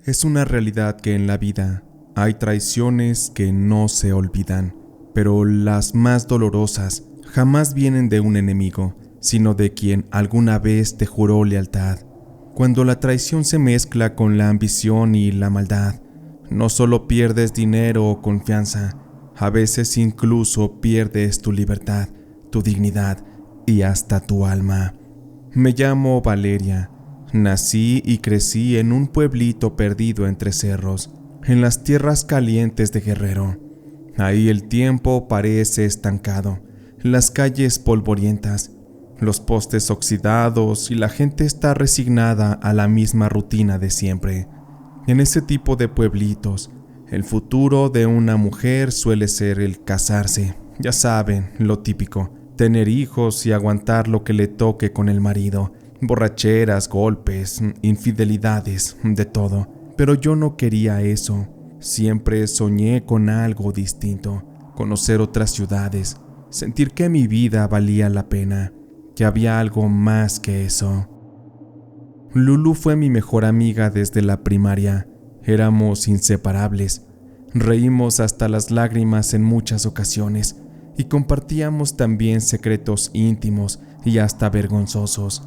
Es una realidad que en la vida hay traiciones que no se olvidan, pero las más dolorosas jamás vienen de un enemigo, sino de quien alguna vez te juró lealtad. Cuando la traición se mezcla con la ambición y la maldad, no solo pierdes dinero o confianza, a veces incluso pierdes tu libertad, tu dignidad y hasta tu alma. Me llamo Valeria. Nací y crecí en un pueblito perdido entre cerros, en las tierras calientes de Guerrero. Ahí el tiempo parece estancado, las calles polvorientas, los postes oxidados y la gente está resignada a la misma rutina de siempre. En ese tipo de pueblitos, el futuro de una mujer suele ser el casarse, ya saben, lo típico, tener hijos y aguantar lo que le toque con el marido. Borracheras, golpes, infidelidades, de todo. Pero yo no quería eso. Siempre soñé con algo distinto, conocer otras ciudades, sentir que mi vida valía la pena, que había algo más que eso. Lulu fue mi mejor amiga desde la primaria. Éramos inseparables. Reímos hasta las lágrimas en muchas ocasiones y compartíamos también secretos íntimos y hasta vergonzosos.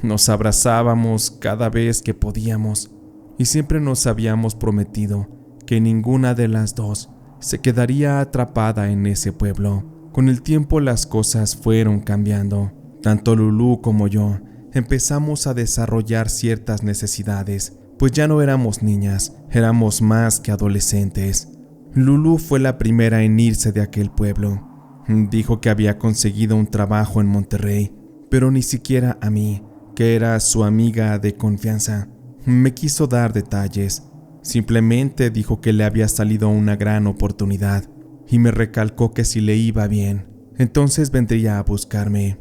Nos abrazábamos cada vez que podíamos y siempre nos habíamos prometido que ninguna de las dos se quedaría atrapada en ese pueblo. Con el tiempo las cosas fueron cambiando. Tanto Lulu como yo empezamos a desarrollar ciertas necesidades, pues ya no éramos niñas, éramos más que adolescentes. Lulu fue la primera en irse de aquel pueblo. Dijo que había conseguido un trabajo en Monterrey, pero ni siquiera a mí, que era su amiga de confianza, me quiso dar detalles. Simplemente dijo que le había salido una gran oportunidad y me recalcó que si le iba bien, entonces vendría a buscarme.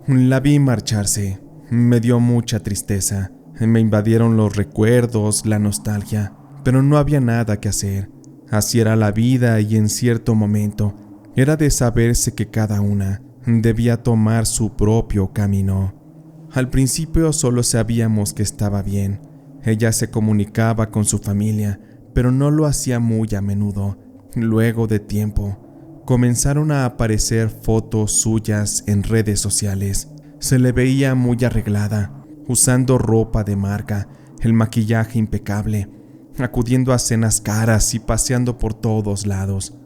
La vi marcharse. Me dio mucha tristeza. Me invadieron los recuerdos, la nostalgia, pero no había nada que hacer. Así era la vida y en cierto momento era de saberse que cada una debía tomar su propio camino. Al principio solo sabíamos que estaba bien. Ella se comunicaba con su familia, pero no lo hacía muy a menudo. Luego de tiempo, comenzaron a aparecer fotos suyas en redes sociales. Se le veía muy arreglada, usando ropa de marca, el maquillaje impecable, acudiendo a cenas caras y paseando por todos lados.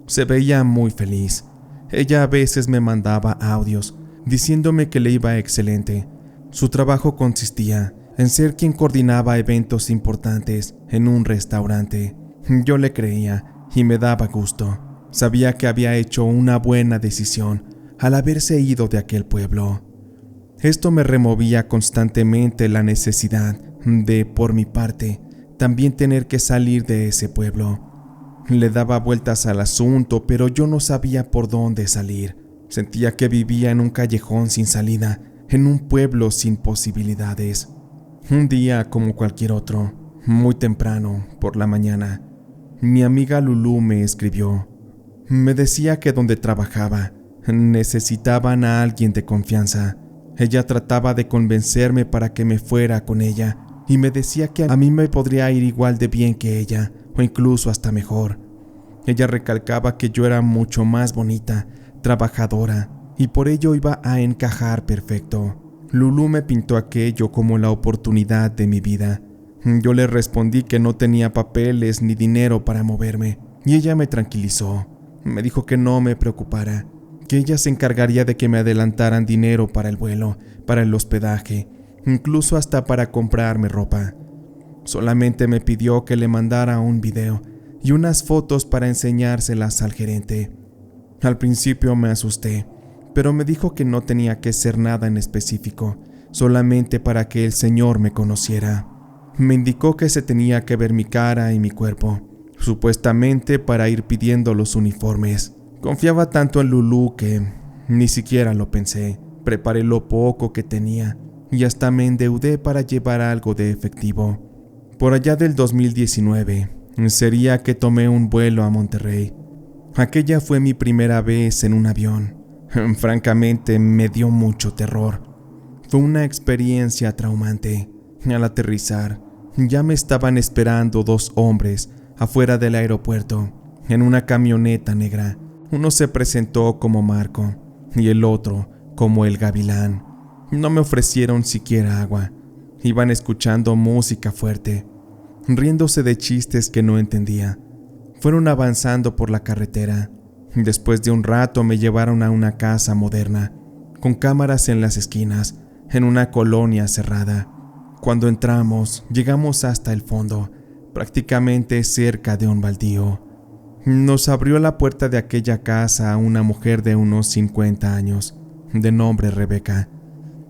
Se veía muy feliz. Ella a veces me mandaba audios, diciéndome que le iba excelente. Su trabajo consistía en ser quien coordinaba eventos importantes en un restaurante. Yo le creía y me daba gusto. Sabía que había hecho una buena decisión al haberse ido de aquel pueblo. Esto me removía constantemente la necesidad de, por mi parte, también tener que salir de ese pueblo. Le daba vueltas al asunto, pero yo no sabía por dónde salir. Sentía que vivía en un callejón sin salida, en un pueblo sin posibilidades. Un día como cualquier otro, muy temprano, por la mañana, mi amiga Lulu me escribió. Me decía que donde trabajaba necesitaban a alguien de confianza. Ella trataba de convencerme para que me fuera con ella y me decía que a mí me podría ir igual de bien que ella, o incluso hasta mejor. Ella recalcaba que yo era mucho más bonita, trabajadora, y por ello iba a encajar perfecto. Lulu me pintó aquello como la oportunidad de mi vida. Yo le respondí que no tenía papeles ni dinero para moverme, y ella me tranquilizó. Me dijo que no me preocupara, que ella se encargaría de que me adelantaran dinero para el vuelo, para el hospedaje, incluso hasta para comprarme ropa. Solamente me pidió que le mandara un video y unas fotos para enseñárselas al gerente. Al principio me asusté, pero me dijo que no tenía que ser nada en específico, solamente para que el señor me conociera. Me indicó que se tenía que ver mi cara y mi cuerpo, supuestamente para ir pidiendo los uniformes. Confiaba tanto en Lulu que ni siquiera lo pensé. Preparé lo poco que tenía y hasta me endeudé para llevar algo de efectivo. Por allá del 2019, sería que tomé un vuelo a Monterrey. Aquella fue mi primera vez en un avión. Francamente, me dio mucho terror. Fue una experiencia traumante. Al aterrizar, Ya me estaban esperando 2 hombres afuera del aeropuerto, en una camioneta negra. Uno se presentó como Marco y el otro como el Gavilán. No me ofrecieron siquiera agua. Iban escuchando música fuerte, riéndose de chistes que no entendía. Fueron avanzando por la carretera. Después de un rato me llevaron a una casa moderna, con cámaras en las esquinas, en una colonia cerrada. Cuando entramos, llegamos hasta el fondo, prácticamente cerca de un baldío. Nos abrió la puerta de aquella casa una mujer de unos 50 años, de nombre Rebeca.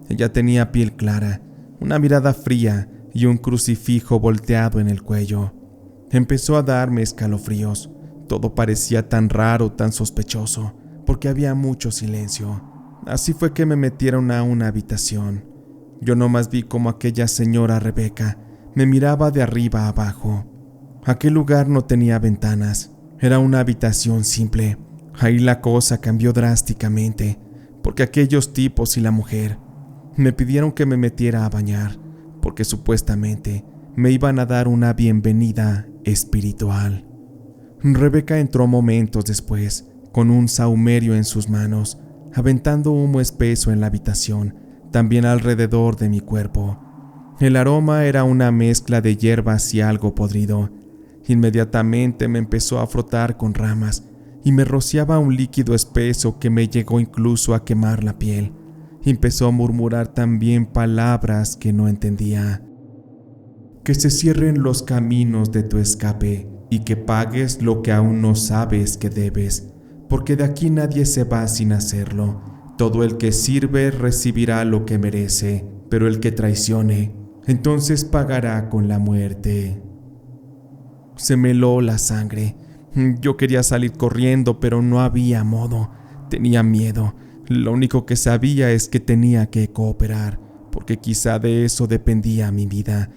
Ella tenía piel clara, una mirada fría y un crucifijo volteado en el cuello. Empezó a darme escalofríos. Todo parecía tan raro, tan sospechoso, porque había mucho silencio. Así fue que me metieron a una habitación. Yo nomás vi como aquella señora Rebeca me miraba de arriba a abajo. Aquel lugar no tenía ventanas. Era una habitación simple. Ahí la cosa cambió drásticamente, porque aquellos tipos y la mujer me pidieron que me metiera a bañar, porque supuestamente me iban a dar una bienvenida espiritual. Rebeca entró momentos después, con un sahumerio en sus manos, aventando humo espeso en la habitación, también alrededor de mi cuerpo. El aroma era una mezcla de hierbas y algo podrido. Inmediatamente me empezó a frotar con ramas y me rociaba un líquido espeso que me llegó incluso a quemar la piel. Empezó a murmurar también palabras que no entendía. Que se cierren los caminos de tu escape y que pagues lo que aún no sabes que debes, porque de aquí nadie se va sin hacerlo. Todo el que sirve recibirá lo que merece, pero el que traicione, entonces pagará con la muerte. Se me heló la sangre. Yo quería salir corriendo, pero no había modo. Tenía miedo. Lo único que sabía es que tenía que cooperar, porque quizá de eso dependía mi vida.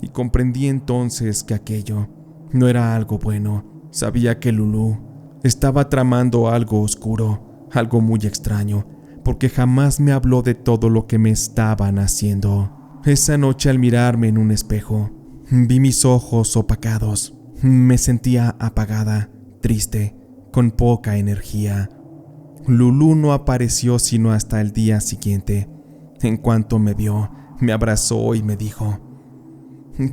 Y comprendí entonces que aquello no era algo bueno. Sabía que Lulú estaba tramando algo oscuro, algo muy extraño, porque jamás me habló de todo lo que me estaban haciendo. Esa noche al mirarme en un espejo, vi mis ojos opacados. Me sentía apagada, triste, con poca energía. Lulú no apareció sino hasta el día siguiente. En cuanto me vio, me abrazó y me dijo: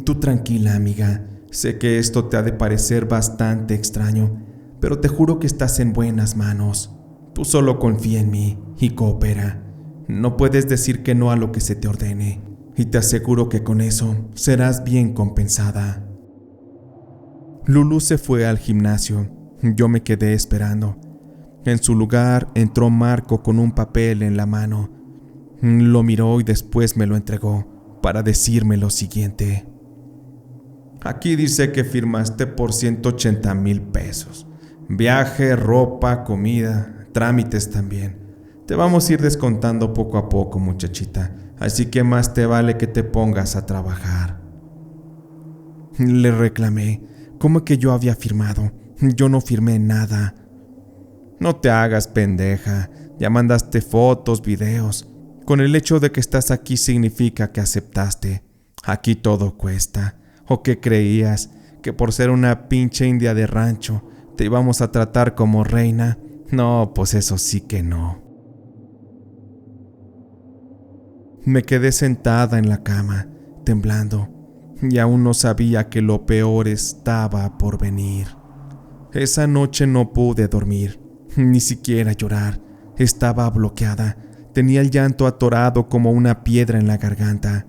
Tú tranquila, amiga. Sé que esto te ha de parecer bastante extraño, pero te juro que estás en buenas manos. Tú solo confía en mí y coopera. No puedes decir que no a lo que se te ordene, y te aseguro que con eso serás bien compensada. Lulú se fue al gimnasio. Yo me quedé esperando. En su lugar entró Marco con un papel en la mano. Lo miró y después me lo entregó para decirme lo siguiente. Aquí dice que firmaste por 180,000 pesos. Viaje, ropa, comida, trámites también. Te vamos a ir descontando poco a poco, muchachita. Así que más te vale que te pongas a trabajar. Le reclamé. ¿Cómo que yo había firmado? Yo no firmé nada. No te hagas pendeja. Ya mandaste fotos, videos. Con el hecho de que estás aquí significa que aceptaste. Aquí todo cuesta. ¿O qué creías? ¿Que por ser una pinche india de rancho te íbamos a tratar como reina? No, pues eso sí que no. Me quedé sentada en la cama, temblando, y aún no sabía que lo peor estaba por venir. Esa noche no pude dormir, ni siquiera llorar. Estaba bloqueada, tenía el llanto atorado como una piedra en la garganta.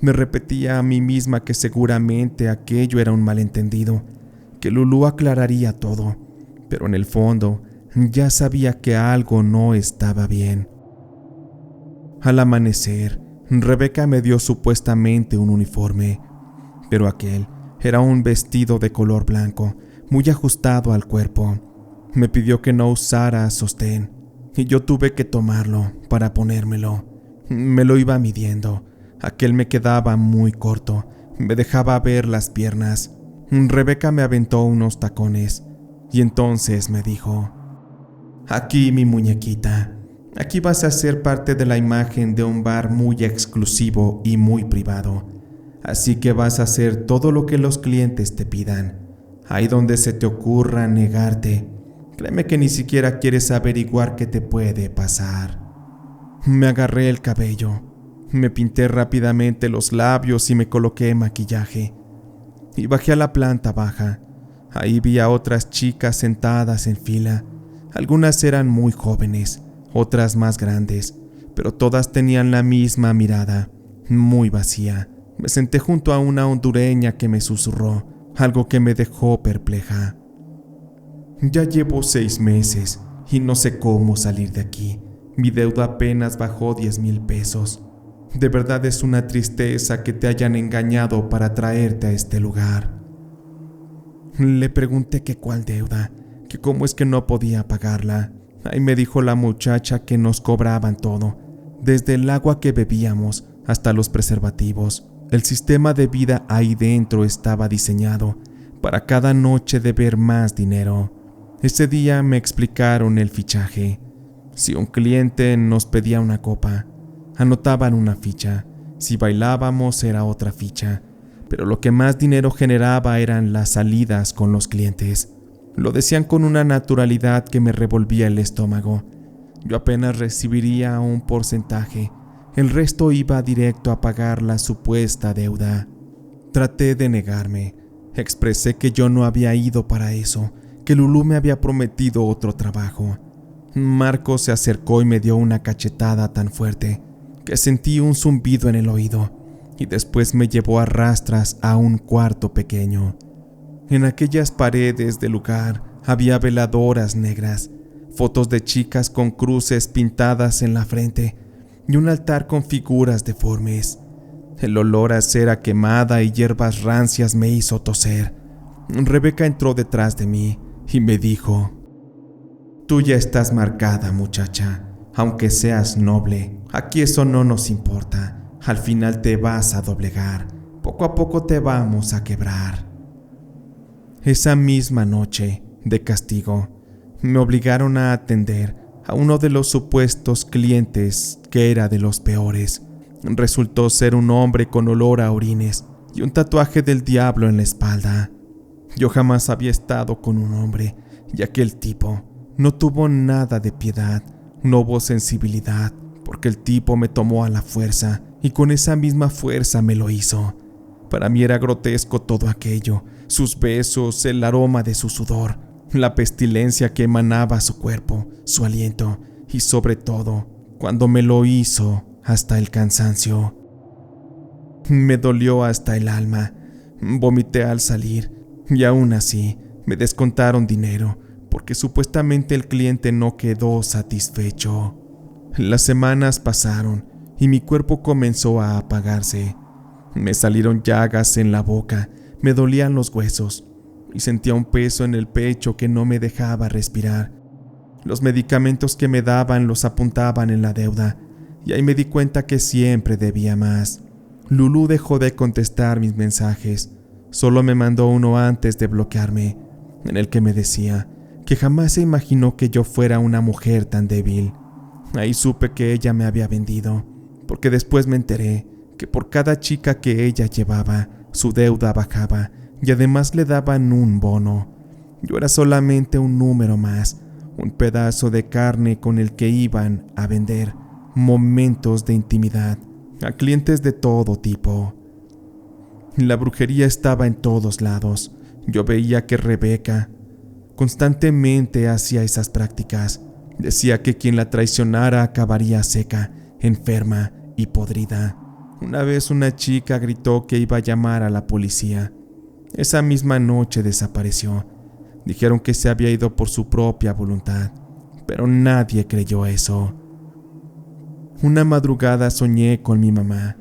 Me repetía a mí misma que seguramente aquello era un malentendido, que Lulú aclararía todo, pero en el fondo ya sabía que algo no estaba bien. Al amanecer, Rebeca me dio supuestamente un uniforme, pero aquel era un vestido de color blanco, muy ajustado al cuerpo. Me pidió que no usara sostén, y yo tuve que tomarlo para ponérmelo. Me lo iba midiendo. Aquel me quedaba muy corto, me dejaba ver las piernas. Rebeca me aventó unos tacones, y entonces me dijo: Aquí, mi muñequita. Aquí vas a ser parte de la imagen de un bar muy exclusivo y muy privado. así que vas a hacer todo lo que los clientes te pidan. Ahí donde se te ocurra negarte, créeme que ni siquiera quieres averiguar qué te puede pasar. Me agarré el cabello, me pinté rápidamente los labios y me coloqué maquillaje. Y bajé a la planta baja. Ahí vi a otras chicas sentadas en fila. Algunas eran muy jóvenes, otras más grandes, pero todas tenían la misma mirada, muy vacía. Me senté junto a una hondureña que me susurró, algo que me dejó perpleja. Ya llevo 6 meses y no sé cómo salir de aquí. Mi deuda apenas bajó 10,000 pesos. De verdad es una tristeza que te hayan engañado para traerte a este lugar. Le pregunté que cuál deuda, que cómo es que no podía pagarla. Ahí me dijo la muchacha que nos cobraban todo, desde el agua que bebíamos hasta los preservativos. El sistema de vida ahí dentro estaba diseñado para cada noche deber más dinero. Ese día me explicaron el fichaje. Si un cliente nos pedía una copa, anotaban una ficha. Si bailábamos era otra ficha. Pero lo que más dinero generaba eran las salidas con los clientes. Lo decían con una naturalidad que me revolvía el estómago. Yo apenas recibiría un porcentaje. El resto iba directo a pagar la supuesta deuda. Traté de negarme. Expresé que yo no había ido para eso, que Lulú me había prometido otro trabajo. Marco se acercó y me dio una cachetada tan fuerte que sentí un zumbido en el oído y después me llevó a rastras a un cuarto pequeño. En aquellas paredes del lugar había veladoras negras, fotos de chicas con cruces pintadas en la frente y un altar con figuras deformes. El olor a cera quemada y hierbas rancias me hizo toser. Rebeca entró detrás de mí y me dijo: «Tú ya estás marcada, muchacha. Aunque seas noble, aquí eso no nos importa. Al final te vas a doblegar. Poco a poco te vamos a quebrar». Esa misma noche, de castigo, me obligaron a atender a uno de los supuestos clientes que era de los peores. Resultó ser un hombre con olor a orines y un tatuaje del diablo en la espalda. Yo jamás había estado con un hombre, y aquel tipo no tuvo nada de piedad, no hubo sensibilidad, porque el tipo me tomó a la fuerza y con esa misma fuerza me lo hizo. Para mí era grotesco todo aquello, sus besos, el aroma de su sudor, la pestilencia que emanaba su cuerpo, su aliento y sobre todo, cuando me lo hizo hasta el cansancio. Me dolió hasta el alma, vomité al salir y aún así me descontaron dinero porque supuestamente el cliente no quedó satisfecho. Las semanas pasaron y mi cuerpo comenzó a apagarse. Me salieron llagas en la boca, me dolían los huesos y sentía un peso en el pecho que no me dejaba respirar. Los medicamentos que me daban los apuntaban en la deuda y ahí me di cuenta que siempre debía más. Lulú dejó de contestar mis mensajes, solo me mandó uno antes de bloquearme, en el que me decía que jamás se imaginó que yo fuera una mujer tan débil. Ahí supe que ella me había vendido, porque después me enteré que por cada chica que ella llevaba, su deuda bajaba y además le daban un bono. Yo era solamente un número más, un pedazo de carne con el que iban a vender momentos de intimidad a clientes de todo tipo. La brujería estaba en todos lados. Yo veía que Rebeca constantemente hacía esas prácticas. Decía que quien la traicionara acabaría seca, enferma y podrida. Una vez una chica gritó que iba a llamar a la policía. Esa misma noche desapareció. Dijeron que se había ido por su propia voluntad, pero nadie creyó eso. Una madrugada soñé con mi mamá.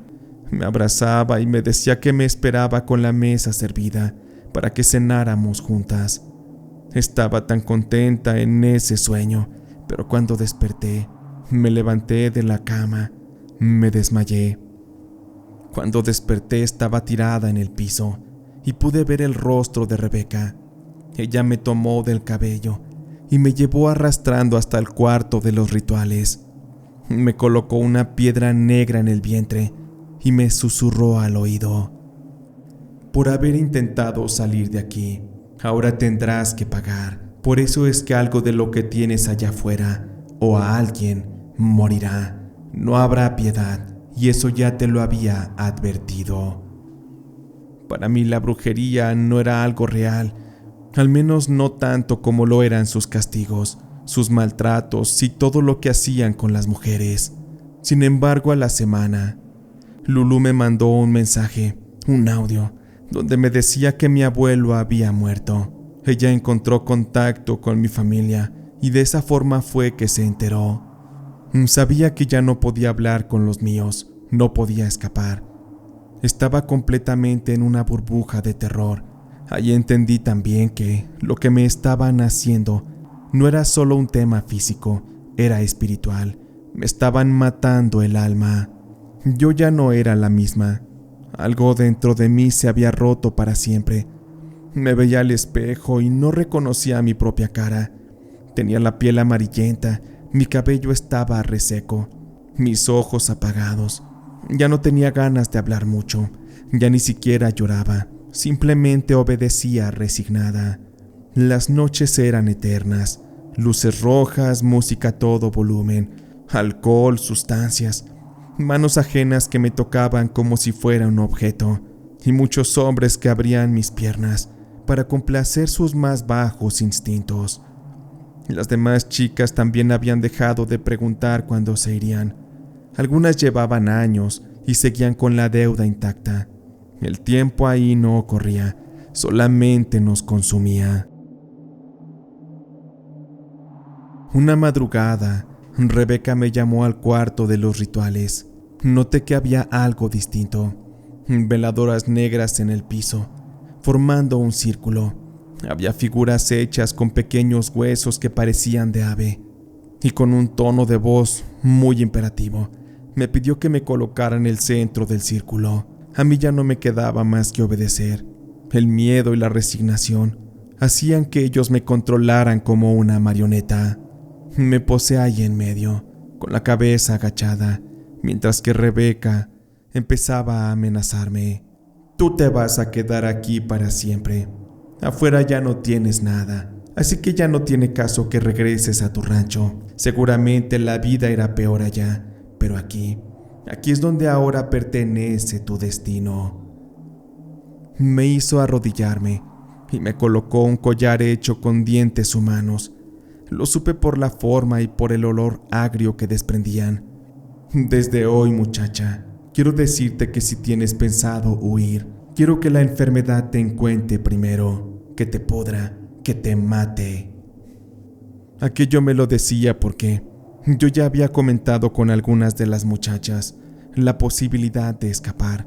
Me abrazaba y me decía que me esperaba con la mesa servida para que cenáramos juntas. Estaba tan contenta en ese sueño, pero cuando desperté, me levanté de la cama, me desmayé. Cuando desperté estaba tirada en el piso y pude ver el rostro de Rebeca. Ella me tomó del cabello y me llevó arrastrando hasta el cuarto de los rituales. Me colocó una piedra negra en el vientre y me susurró al oído: por haber intentado salir de aquí. Ahora tendrás que pagar. Por eso es que algo de lo que tienes allá afuera, o a alguien, morirá. No habrá piedad, y eso ya te lo había advertido. Para mí la brujería no era algo real, al menos no tanto como lo eran sus castigos, sus maltratos y todo lo que hacían con las mujeres. Sin embargo, a la semana, Lulu me mandó un mensaje, un audio, donde me decía que mi abuelo había muerto. Ella encontró contacto con mi familia y de esa forma fue que se enteró. Sabía que ya no podía hablar con los míos, no podía escapar. Estaba completamente en una burbuja de terror. Ahí entendí también que lo que me estaban haciendo no era solo un tema físico, era espiritual. Me estaban matando el alma. Yo ya no era la misma. Algo dentro de mí se había roto para siempre. Me veía al espejo y no reconocía mi propia cara. Tenía la piel amarillenta, mi cabello estaba reseco, mis ojos apagados. Ya no tenía ganas de hablar mucho, ya ni siquiera lloraba, simplemente obedecía resignada. Las noches eran eternas, luces rojas, música a todo volumen, alcohol, sustancias, manos ajenas que me tocaban como si fuera un objeto, y muchos hombres que abrían mis piernas para complacer sus más bajos instintos. Las demás chicas también habían dejado de preguntar cuándo se irían. Algunas llevaban años y seguían con la deuda intacta. El tiempo ahí no corría, solamente nos consumía. Una madrugada, Rebeca me llamó al cuarto de los rituales. Noté que había algo distinto. Veladoras negras en el piso, formando un círculo. Había figuras hechas con pequeños huesos que parecían de ave. Y con un tono de voz muy imperativo, me pidió que me colocara en el centro del círculo. A mí ya no me quedaba más que obedecer. El miedo y la resignación hacían que ellos me controlaran como una marioneta. Me posé ahí en medio, con la cabeza agachada, mientras que Rebeca empezaba a amenazarme. Tú te vas a quedar aquí para siempre. Afuera ya no tienes nada, así que ya no tiene caso que regreses a tu rancho. Seguramente la vida era peor allá, pero aquí es donde ahora pertenece tu destino. Me hizo arrodillarme y me colocó un collar hecho con dientes humanos. Lo supe por la forma y por el olor agrio que desprendían. Desde hoy, muchacha, quiero decirte que si tienes pensado huir, quiero que la enfermedad te encuentre primero, que te podra, que te mate. Aquello me lo decía porque yo ya había comentado con algunas de las muchachas la posibilidad de escapar.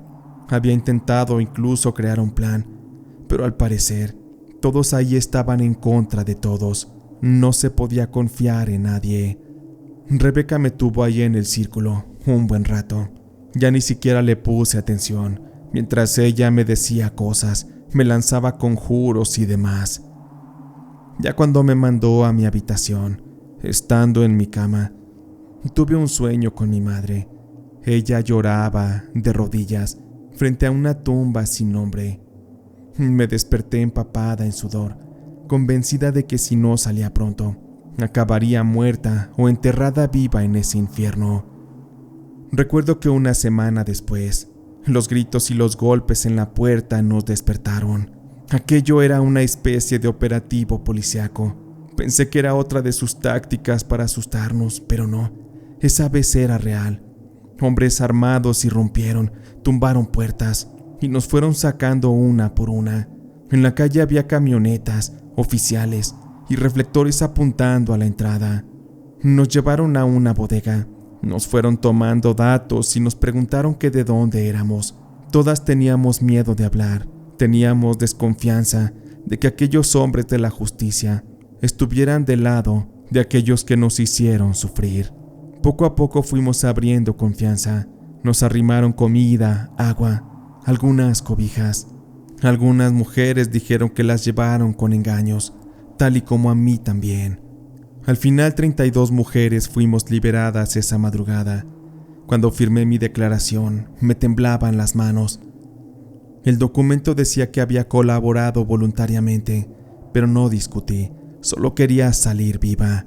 Había intentado incluso crear un plan, pero al parecer todos ahí estaban en contra de todos. No se podía confiar en nadie. Rebeca me tuvo ahí en el círculo un buen rato. Ya ni siquiera le puse atención. Mientras ella me decía cosas, me lanzaba conjuros y demás. Ya cuando me mandó a mi habitación, estando en mi cama, tuve un sueño con mi madre. Ella lloraba de rodillas frente a una tumba sin nombre. Me desperté empapada en sudor, convencida de que si no salía pronto, acabaría muerta o enterrada viva en ese infierno. Recuerdo que una semana después, los gritos y los golpes en la puerta nos despertaron. Aquello era una especie de operativo policíaco. Pensé que era otra de sus tácticas para asustarnos, pero no. Esa vez era real. Hombres armados irrumpieron, tumbaron puertas y nos fueron sacando una por una. En la calle había camionetas, oficiales y reflectores apuntando a la entrada. Nos llevaron a una bodega. Nos fueron tomando datos y nos preguntaron que de dónde éramos. Todas teníamos miedo de hablar. Teníamos desconfianza de que aquellos hombres de la justicia estuvieran del lado de aquellos que nos hicieron sufrir. Poco a poco fuimos abriendo confianza. Nos arrimaron comida, agua, algunas cobijas. Algunas mujeres dijeron que las llevaron con engaños, tal y como a mí también. Al final 32 mujeres fuimos liberadas esa madrugada. Cuando firmé mi declaración, me temblaban las manos. El documento decía que había colaborado voluntariamente, pero no discutí, solo quería salir viva.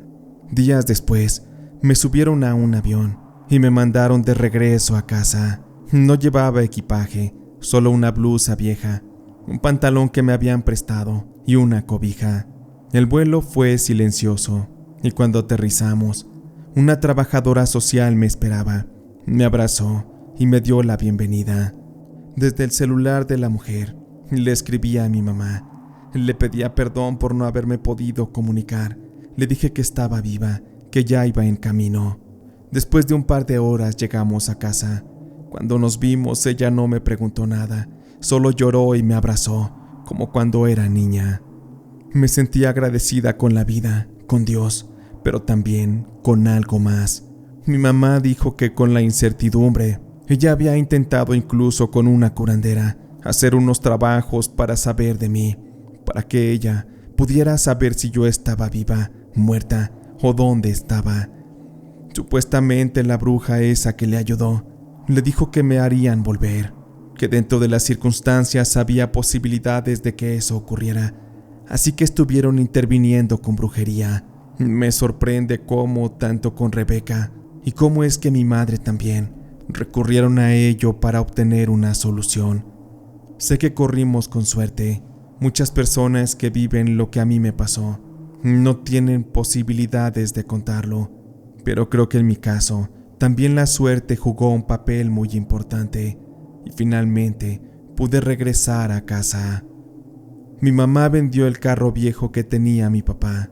Días después, me subieron a un avión y me mandaron de regreso a casa. No llevaba equipaje, solo una blusa vieja, un pantalón que me habían prestado y una cobija. El vuelo fue silencioso y cuando aterrizamos, una trabajadora social me esperaba. Me abrazó y me dio la bienvenida. Desde el celular de la mujer, le escribí a mi mamá. Le pedía perdón por no haberme podido comunicar. Le dije que estaba viva, que ya iba en camino. Después de un par de horas llegamos a casa. Cuando nos vimos, ella no me preguntó nada, solo lloró y me abrazó, como cuando era niña. Me sentí agradecida con la vida, con Dios, pero también con algo más. Mi mamá dijo que con la incertidumbre, ella había intentado incluso con una curandera hacer unos trabajos para saber de mí, para que ella pudiera saber si yo estaba viva, muerta o dónde estaba. Supuestamente la bruja esa que le ayudó le dijo que me harían volver, que dentro de las circunstancias había posibilidades de que eso ocurriera, así que estuvieron interviniendo con brujería. Me sorprende cómo, tanto con Rebeca y cómo es que mi madre también, recurrieron a ello para obtener una solución. Sé que corrimos con suerte. Muchas personas que viven lo que a mí me pasó no tienen posibilidades de contarlo, pero creo que en mi caso también la suerte jugó un papel muy importante y finalmente pude regresar a casa. Mi mamá vendió el carro viejo que tenía mi papá.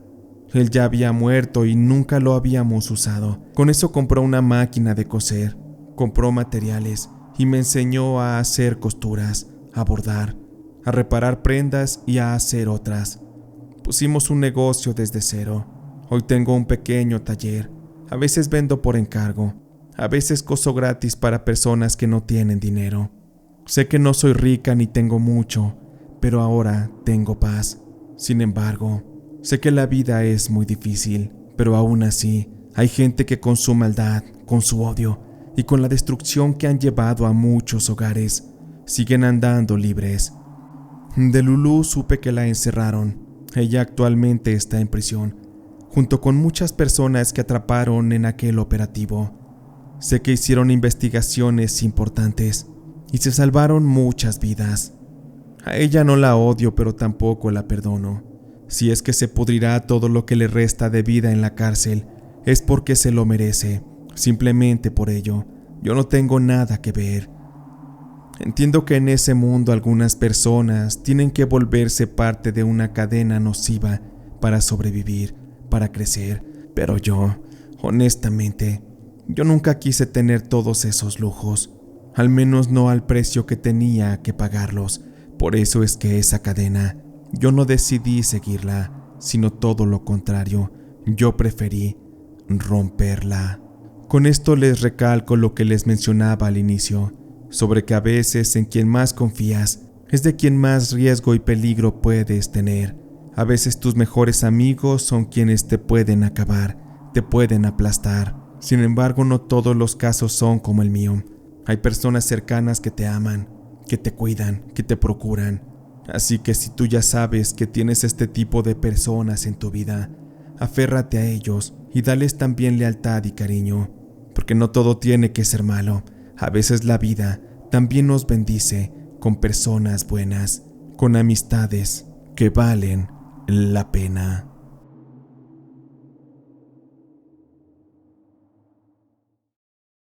Él ya había muerto y nunca lo habíamos usado. Con eso compró una máquina de coser, compró materiales y me enseñó a hacer costuras, a bordar, a reparar prendas y a hacer otras. Pusimos un negocio desde cero. Hoy tengo un pequeño taller. A veces vendo por encargo, a veces coso gratis para personas que no tienen dinero. Sé que no soy rica ni tengo mucho, pero ahora tengo paz. Sin embargo, sé que la vida es muy difícil, pero aún así hay gente que con su maldad, con su odio y con la destrucción que han llevado a muchos hogares, siguen andando libres. De Lulú supe que la encerraron. Ella actualmente está en prisión, junto con muchas personas que atraparon en aquel operativo. Sé que hicieron investigaciones importantes y se salvaron muchas vidas. A ella no la odio, pero tampoco la perdono. Si es que se pudrirá todo lo que le resta de vida en la cárcel, es porque se lo merece. Simplemente por ello, yo no tengo nada que ver. Entiendo que en ese mundo algunas personas tienen que volverse parte de una cadena nociva para sobrevivir, para crecer, pero yo, honestamente, yo nunca quise tener todos esos lujos, al menos no al precio que tenía que pagarlos. Por eso es que esa cadena, yo no decidí seguirla, sino todo lo contrario, yo preferí romperla. Con esto les recalco lo que les mencionaba al inicio, sobre que a veces en quien más confías es de quien más riesgo y peligro puedes tener. A veces tus mejores amigos son quienes te pueden acabar, te pueden aplastar. Sin embargo, no todos los casos son como el mío. Hay personas cercanas que te aman, que te cuidan, que te procuran. Así que si tú ya sabes que tienes este tipo de personas en tu vida, aférrate a ellos y dales también lealtad y cariño, porque no todo tiene que ser malo. A veces la vida también nos bendice con personas buenas, con amistades que valen la pena.